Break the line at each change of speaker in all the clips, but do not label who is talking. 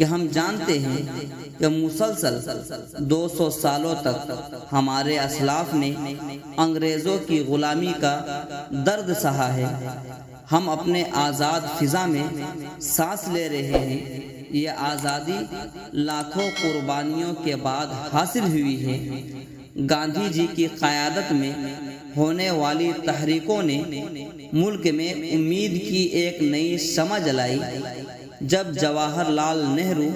کہ ہم جانتے ہیں کہ مسلسل 200 سالوں تک ہمارے اسلاف نے انگریزوں کی غلامی کا درد سہا ہے۔ ہم اپنے آزاد فضا میں سانس لے رہے ہیں۔ یہ آزادی لاکھوں قربانیوں کے بعد حاصل ہوئی ہے۔ گاندھی جی کی قیادت میں ہونے والی تحریکوں نے ملک میں امید کی ایک نئی شمع جلائی۔ جب جواہر لال نہرو،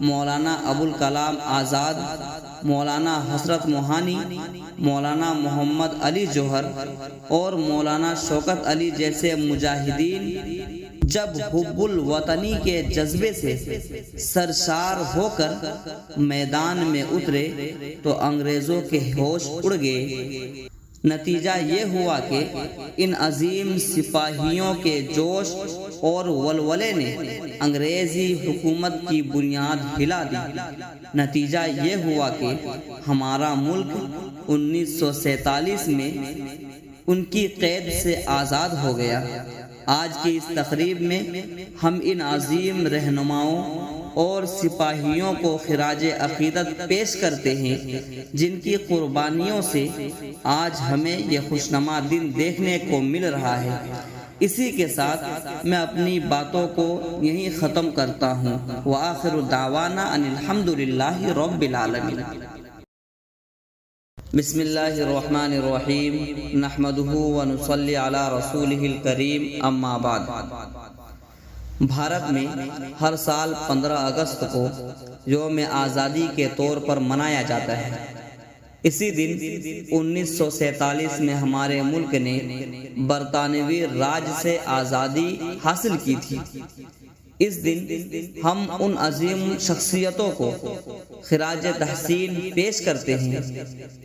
مولانا ابوالکلام آزاد، مولانا حسرت موہانی، مولانا محمد علی جوہر اور مولانا شوکت علی جیسے مجاہدین جب حب الوطنی کے جذبے سے سرشار ہو کر میدان میں اترے تو انگریزوں کے ہوش اڑ گئے۔ نتیجہ یہ ہوا کہ ان عظیم سپاہیوں کے جوش اور ولولے نے انگریزی حکومت کی بنیاد ہلا دی۔ نتیجہ یہ ہوا کہ ہمارا ملک 1947 میں ان کی قید سے آزاد ہو گیا۔ آج کی اس تقریب میں ہم ان عظیم رہنماؤں اور سپاہیوں کو خراج عقیدت پیش کرتے ہیں جن کی قربانیوں سے آج ہمیں یہ خوشنما دن دیکھنے کو مل رہا ہے۔ اسی کے ساتھ میں اپنی باتوں کو یہیں ختم کرتا ہوں۔ وآخر دعوانا ان الحمد للہ رب العالمین۔ بسم اللہ الرحمن الرحیم، نحمدہ ونصلی علی رسولہ الکریم، اما بعد۔ بھارت میں ہر سال 15 اگست کو یوم آزادی کے طور پر منایا جاتا ہے۔ اسی دن 1947 میں ہمارے ملک نے برطانوی راج سے آزادی حاصل کی تھی۔ اس دن ہم ان عظیم شخصیتوں کو خراج تحسین پیش کرتے ہیں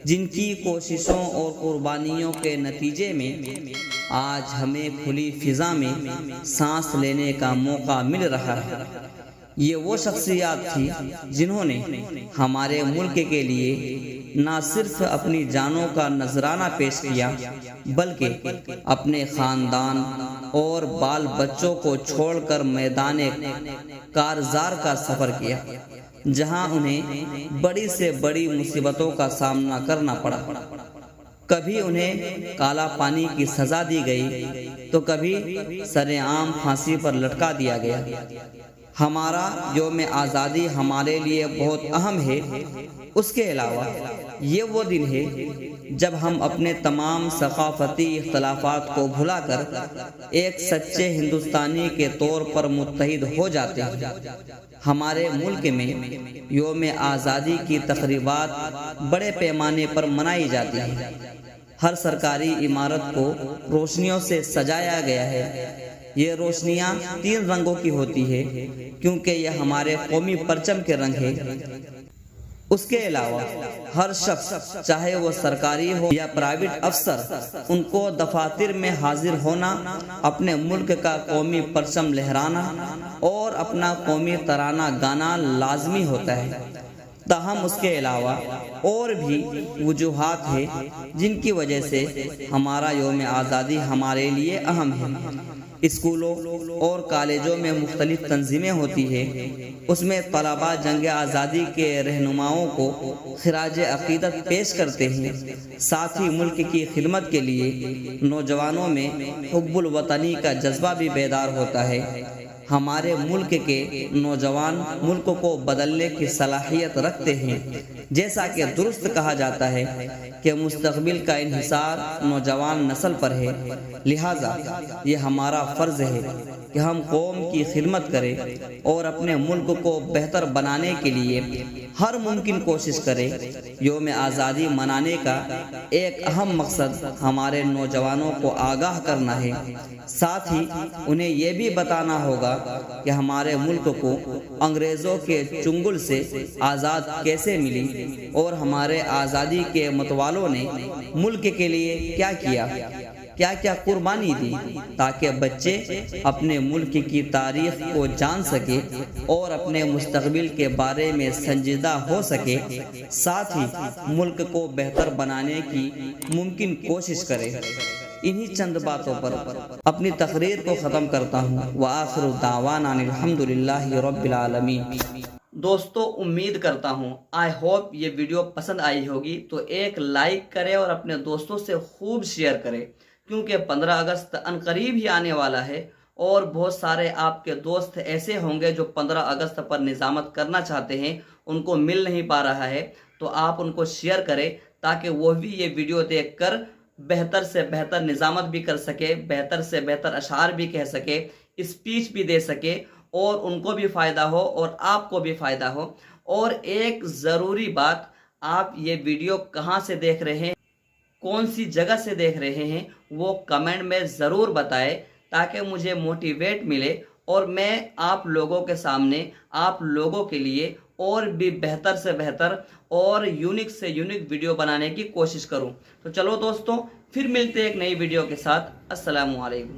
جن کی کوششوں اور قربانیوں کے نتیجے میں آج ہمیں کھلی فضا میں سانس لینے کا موقع مل رہا ہے۔ یہ وہ شخصیات تھی جنہوں نے ہمارے ملک کے لیے نہ صرف اپنی جانوں کا نذرانہ پیش کیا بلکہ اپنے خاندان اور بال بچوں کو چھوڑ کر میدان کارزار کا سفر کیا، جہاں انہیں بڑی سے بڑی مصیبتوں کا سامنا کرنا پڑا۔ کبھی انہیں کالا پانی کی سزا دی گئی تو کبھی سر عام پھانسی پر لٹکا دیا گیا۔ ہمارا یوم آزادی ہمارے لیے بہت اہم ہے۔ اس کے علاوہ یہ وہ دن ہے جب ہم اپنے تمام ثقافتی اختلافات کو بھلا کر ایک سچے ہندوستانی کے طور پر متحد ہو جاتے ہیں۔ ہمارے ملک میں یوم آزادی کی تقریبات بڑے پیمانے پر منائی جاتی ہیں۔ ہر سرکاری عمارت کو روشنیوں سے سجایا گیا ہے۔ یہ روشنیاں 3 رنگوں کی ہوتی ہے کیونکہ یہ ہمارے قومی پرچم کے رنگ ہے۔ اس کے علاوہ ہر شخص چاہے وہ سرکاری ہو یا پرائیویٹ افسر، ان کو دفاتر میں حاضر ہونا، اپنے ملک کا قومی پرچم لہرانا اور اپنا قومی ترانہ گانا لازمی ہوتا ہے۔ تاہم اس کے علاوہ اور بھی وجوہات ہیں جن کی وجہ سے ہمارا یوم آزادی ہمارے لیے اہم ہے۔ اسکولوں اور کالجوں میں مختلف تنظیمیں ہوتی ہیں۔ اس میں طلباء جنگ آزادی کے رہنماؤں کو خراج عقیدت پیش کرتے ہیں۔ ساتھ ہی ملک کی خدمت کے لیے نوجوانوں میں حب الوطنی کا جذبہ بھی بیدار ہوتا ہے۔ ہمارے ملک کے نوجوان ملک کو بدلنے کی صلاحیت رکھتے ہیں۔ جیسا کہ درست کہا جاتا ہے کہ مستقبل کا انحصار نوجوان نسل پر ہے، لہذا یہ ہمارا فرض ہے کہ ہم قوم کی خدمت کریں اور اپنے ملک کو بہتر بنانے کے لیے ہر ممکن کوشش کریں۔ یوم آزادی منانے کا ایک اہم مقصد ہمارے نوجوانوں کو آگاہ کرنا ہے، ساتھ ہی انہیں یہ بھی بتانا ہوگا کہ ہمارے ملک کو انگریزوں کے چنگل سے آزاد کیسے ملی اور ہمارے آزادی کے متوالوں نے ملک کے لیے کیا کیا، کیا کیا قربانی دی، تاکہ بچے اپنے ملک کی تاریخ کو جان سکے اور اپنے مستقبل کے بارے میں سنجیدہ ہو سکے، ساتھ ہی ملک کو بہتر بنانے کی ممکن کوشش کرے۔ انہی چند باتوں پر اپنی تقریر کو ختم کرتا ہوں۔ وآخر دعوانا الحمدللہ رب العالمین۔
دوستو امید کرتا ہوں آئی ہوپ یہ ویڈیو پسند آئی ہوگی، تو ایک لائک کرے اور اپنے دوستوں سے خوب شیئر کرے، کیونکہ 15 اگست عنقریب ہی آنے والا ہے اور بہت سارے آپ کے دوست ایسے ہوں گے جو 15 اگست پر نظامت کرنا چاہتے ہیں، ان کو مل نہیں پا رہا ہے، تو آپ ان کو شیئر کریں تاکہ وہ بھی یہ ویڈیو دیکھ کر بہتر سے بہتر نظامت بھی کر سکے، بہتر سے بہتر اشعار بھی کہہ سکے، اسپیچ بھی دے سکے، اور ان کو بھی فائدہ ہو اور آپ کو بھی فائدہ ہو۔ اور ایک ضروری بات، آپ یہ ویڈیو کہاں سے دیکھ رہے ہیں، کون سی جگہ سے دیکھ رہے ہیں، وہ کمنٹ میں ضرور بتائیں تاکہ مجھے موٹیویٹ ملے اور میں آپ لوگوں کے سامنے، آپ لوگوں کے لیے اور بھی بہتر سے بہتر اور یونیک سے یونیک ویڈیو بنانے کی کوشش کروں۔ تو چلو دوستوں، پھر ملتے ہیں ایک نئی ویڈیو کے ساتھ۔ السلام علیکم۔